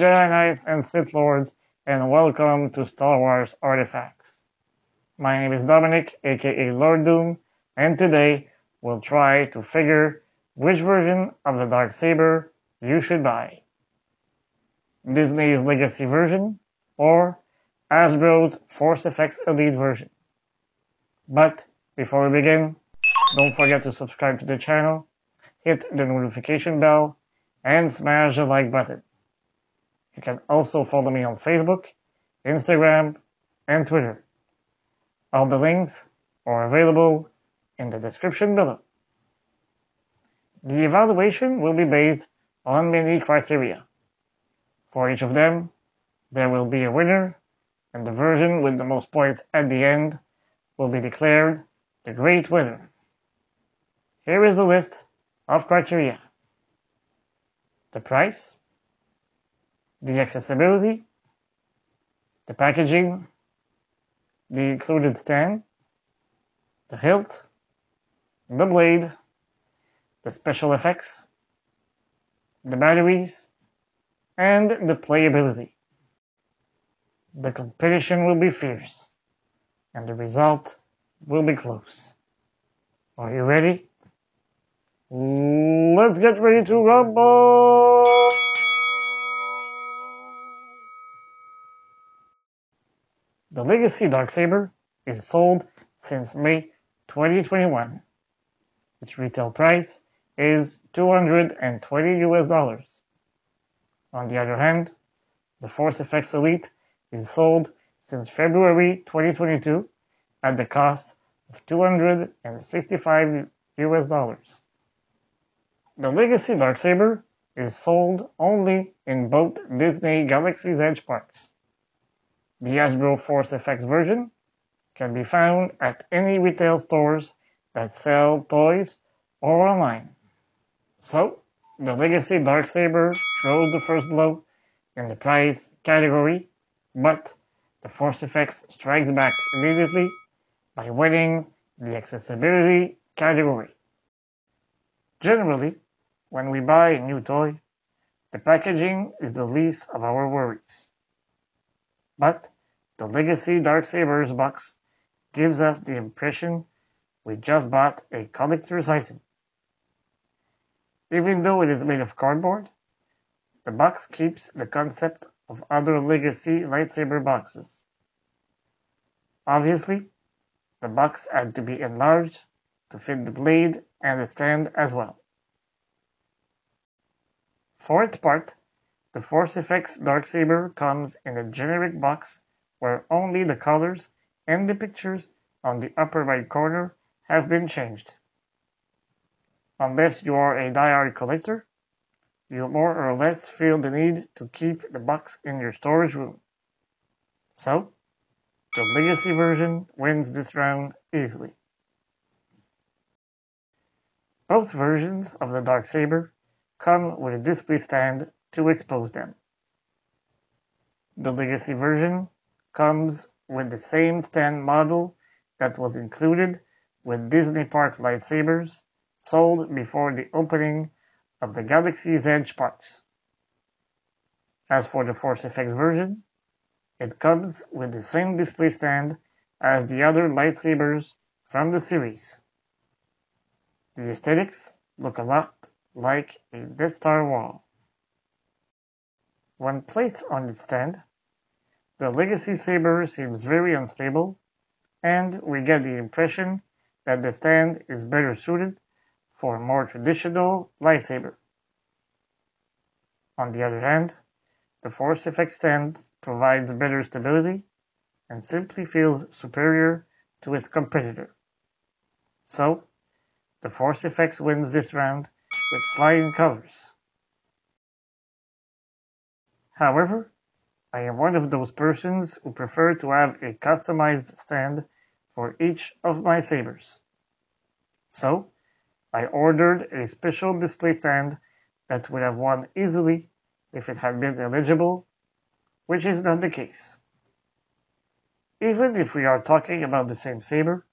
Jedi Knights and Sith Lords, and welcome to Star Wars Artifacts. My name is Dominic, aka Lord Doom, and today we'll try to figure which version of the Darksaber you should buy. Disney's Legacy version, or Hasbro's Force Effects Elite version. But before we begin, don't forget to subscribe to the channel, hit the notification bell, and smash the like button. You can also follow me on Facebook, Instagram, and Twitter. All the links are available in the description below. The evaluation will be based on many criteria. For each of them, there will be a winner, and the version with the most points at the end will be declared the great winner. Here is the list of criteria: the price, the accessibility, the packaging, the included stand, the hilt, the blade, the special effects, the batteries, and the playability. The competition will be fierce, and the result will be close. Are you ready? Let's get ready to rumble! The Legacy Darksaber is sold since May 2021. Its retail price is $220 US. On the other hand, the Force Effects Elite is sold since February 2022 at the cost of $265 US. The Legacy Darksaber is sold only in both Disney Galaxy's Edge parks. The Hasbro Force Effects version can be found at any retail stores that sell toys or online. So, the Legacy Darksaber throws the first blow in the price category, but the Force Effects strikes back immediately by winning the accessibility category. Generally, when we buy a new toy, the packaging is the least of our worries. But the Legacy Darksaber's box gives us the impression we just bought a collector's item. Even though it is made of cardboard, the box keeps the concept of other Legacy lightsaber boxes. Obviously, the box had to be enlarged to fit the blade and the stand as well. For its part, the Force Effects Darksaber comes in a generic box where only the colors and the pictures on the upper right corner have been changed. Unless you are a die-hard collector, you more or less feel the need to keep the box in your storage room. So, the Legacy version wins this round easily. Both versions of the Darksaber come with a display stand to expose them. The Legacy version comes with the same stand model that was included with Disney Park lightsabers sold before the opening of the Galaxy's Edge parks. As for the Force Effects version, it comes with the same display stand as the other lightsabers from the series. The aesthetics look a lot like a Death Star wall. When placed on its stand, the Legacy Saber seems very unstable, and we get the impression that the stand is better suited for a more traditional lightsaber. On the other hand, the Force Effects stand provides better stability and simply feels superior to its competitor. So, the Force Effects wins this round with flying colors. However, I am one of those persons who prefer to have a customized stand for each of my sabers. So, I ordered a special display stand that would have won easily if it had been eligible, which is not the case. Even if we are talking about the same saber,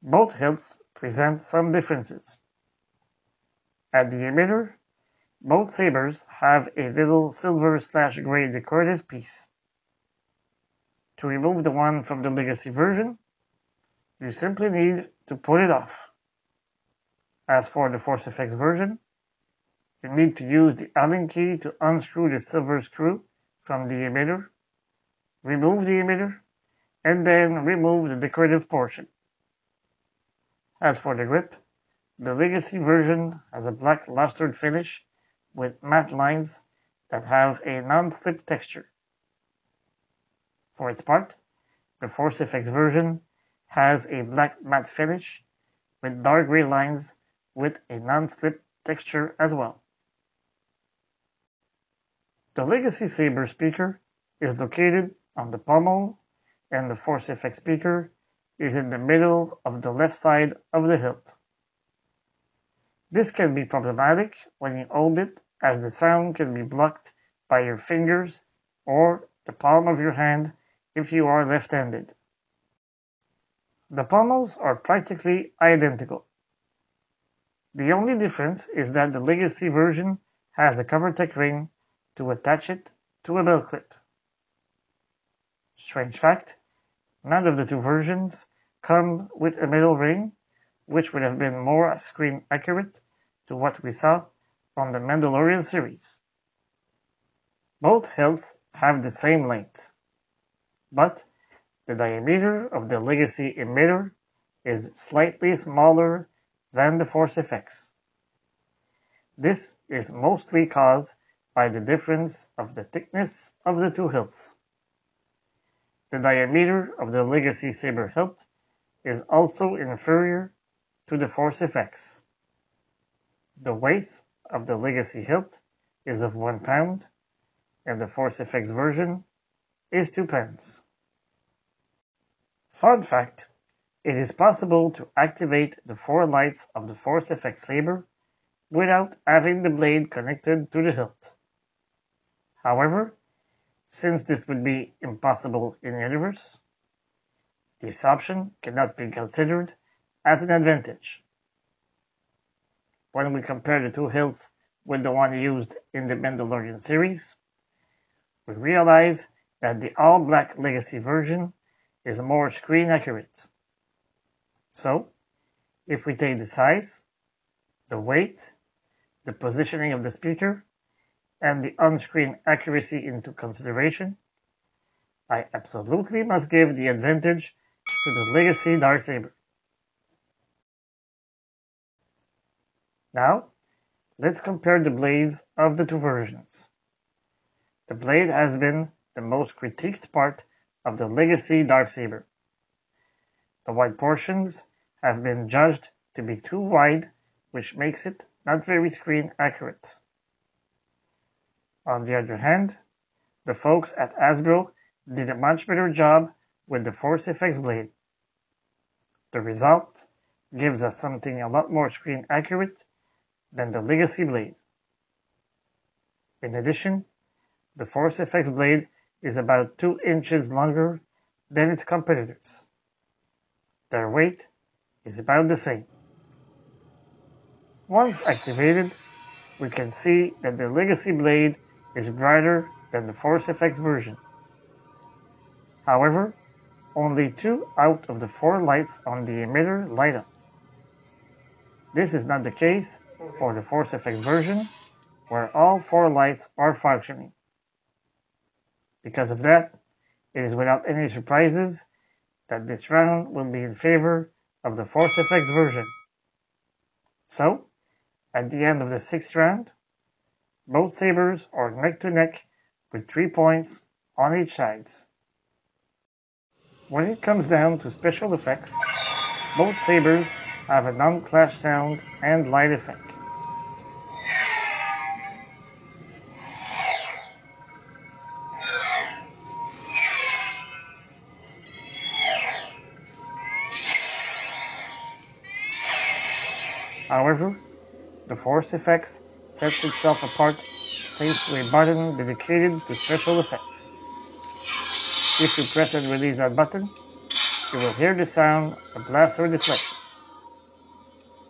both hilts present some differences. At the emitter, Both sabers have a little silver/gray decorative piece. To remove the one from the Legacy version, you simply need to pull it off. As for the Force FX version, you need to use the Allen key to unscrew the silver screw from the emitter, remove the emitter, and then remove the decorative portion. As for the grip, the Legacy version has a black lustered finish with matte lines that have a non-slip texture. For its part, the Force FX version has a black matte finish with dark gray lines with a non-slip texture as well. The Legacy Saber speaker is located on the pommel, and the Force FX speaker is in the middle of the left side of the hilt. This can be problematic when you hold it, as the sound can be blocked by your fingers or the palm of your hand if you are left-handed. The pommels are practically identical. The only difference is that the Legacy version has a CoverTech ring to attach it to a belt clip. Strange fact, none of the two versions come with a middle ring, which would have been more screen accurate to what we saw on the Mandalorian series. Both hilts have the same length, but the diameter of the Legacy emitter is slightly smaller than the Force FX. This is mostly caused by the difference of the thickness of the two hilts. The diameter of the Legacy Saber hilt is also inferior to the Force FX. The weight of the Legacy hilt is of 1 pound, and the Force FX version is 2 pounds. Fun fact, it is possible to activate the 4 lights of the Force FX Saber without having the blade connected to the hilt. However, since this would be impossible in universe, this option cannot be considered as an advantage. When we compare the two hilts with the one used in the Mandalorian series, we realize that the all-black Legacy version is more screen accurate. So, if we take the size, the weight, the positioning of the speaker, and the on-screen accuracy into consideration, I absolutely must give the advantage to the Legacy Darksaber. Now, let's compare the blades of the two versions. The blade has been the most critiqued part of the Legacy Darksaber. The wide portions have been judged to be too wide, which makes it not very screen accurate. On the other hand, the folks at Hasbro did a much better job with the Force FX blade. The result gives us something a lot more screen accurate than the Legacy blade. In addition, the Force FX blade is about 2 inches longer than its competitors. Their weight is about the same. Once activated, we can see that the Legacy blade is brighter than the Force FX version. However, only 2 out of the 4 lights on the emitter light up. This is not the case for the Force FX version, where all 4 lights are functioning. Because of that, it is without any surprises that this round will be in favor of the Force FX version. So, at the end of the 6th round, both sabers are neck to neck with 3 points on each side. When it comes down to special effects, both sabers have a non-clash sound and light effect. However, the Force FX sets itself apart thanks to a button dedicated to special effects. If you press and release that button, you will hear the sound of blast or deflection.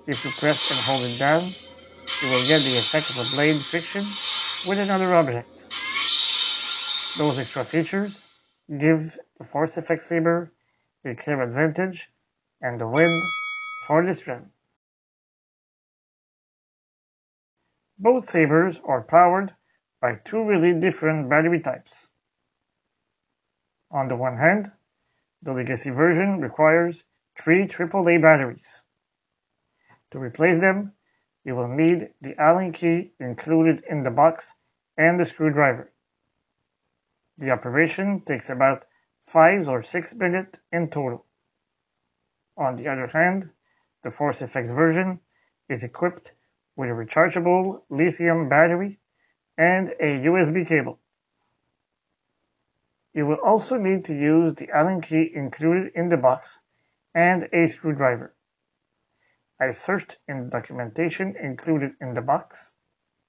If you press and hold it down, you will get the effect of a blade friction with another object. Those extra features give the Force Effects Saber a clear advantage and the win for this run. Both sabers are powered by two really different battery types. On the one hand, the Legacy version requires 3 AAA batteries. To replace them, you will need the Allen key included in the box and the screwdriver. The operation takes about 5 or 6 minutes in total. On the other hand, the Force Effects version is equipped with a rechargeable lithium battery and a USB cable. You will also need to use the Allen key included in the box and a screwdriver. I searched in the documentation included in the box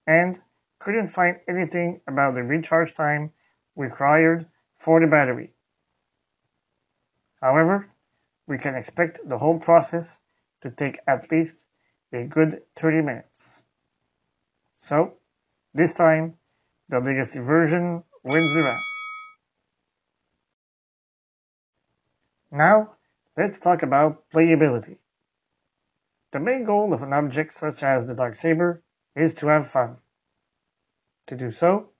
and couldn't find anything about the recharge time required for the battery. However, we can expect the whole process to take at least a good 30 minutes. So, this time, the Legacy version wins the round. Now, let's talk about playability. The main goal of an object such as the Darksaber is to have fun. To do so,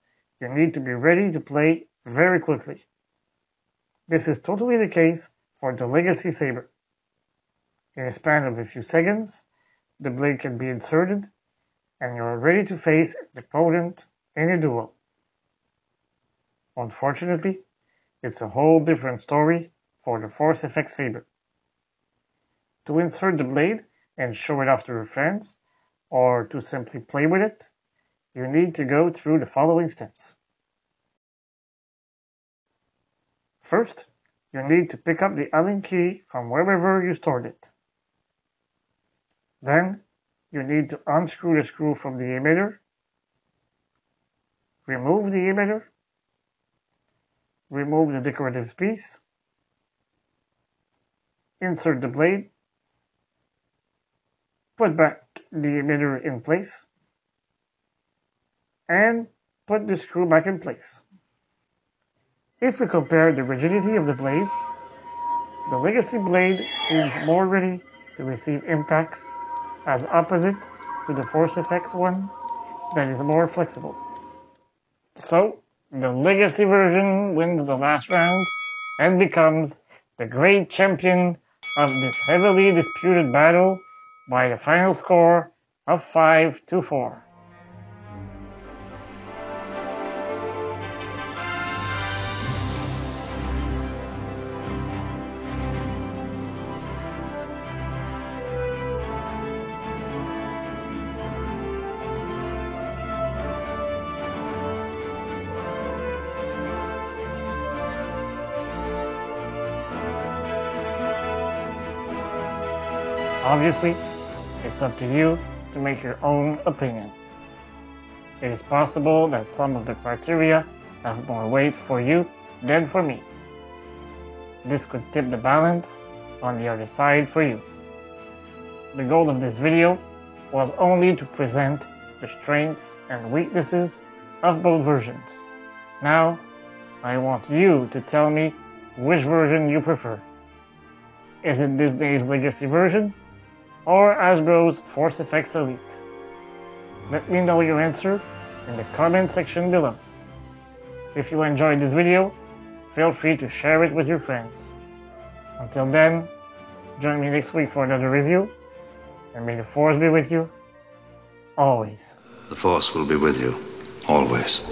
you need to be ready to play very quickly. This is totally the case for the Legacy Saber. In a span of a few seconds, the blade can be inserted and you are ready to face an opponent in a duel. Unfortunately, it's a whole different story for the Force Effects Saber. To insert the blade and show it off to your friends, or to simply play with it, you need to go through the following steps. First, you need to pick up the Allen key from wherever you stored it. Then, you need to unscrew the screw from the emitter, remove the emitter, remove the decorative piece, insert the blade, put back the emitter in place, and put the screw back in place. If we compare the rigidity of the blades, the Legacy blade seems more ready to receive impacts as opposite to the Force Effects one that is more flexible. So, the Legacy version wins the last round and becomes the great champion of this heavily disputed battle by the final score of 5-4. Obviously, it's up to you to make your own opinion. It is possible that some of the criteria have more weight for you than for me. This could tip the balance on the other side for you. The goal of this video was only to present the strengths and weaknesses of both versions. Now, I want you to tell me which version you prefer. Is it Disney's Legacy version, or Hasbro's Force Effects Elite? Let me know your answer in the comment section below. If you enjoyed this video, feel free to share it with your friends. Until then, join me next week for another review, and may the Force be with you, always. The Force will be with you, always.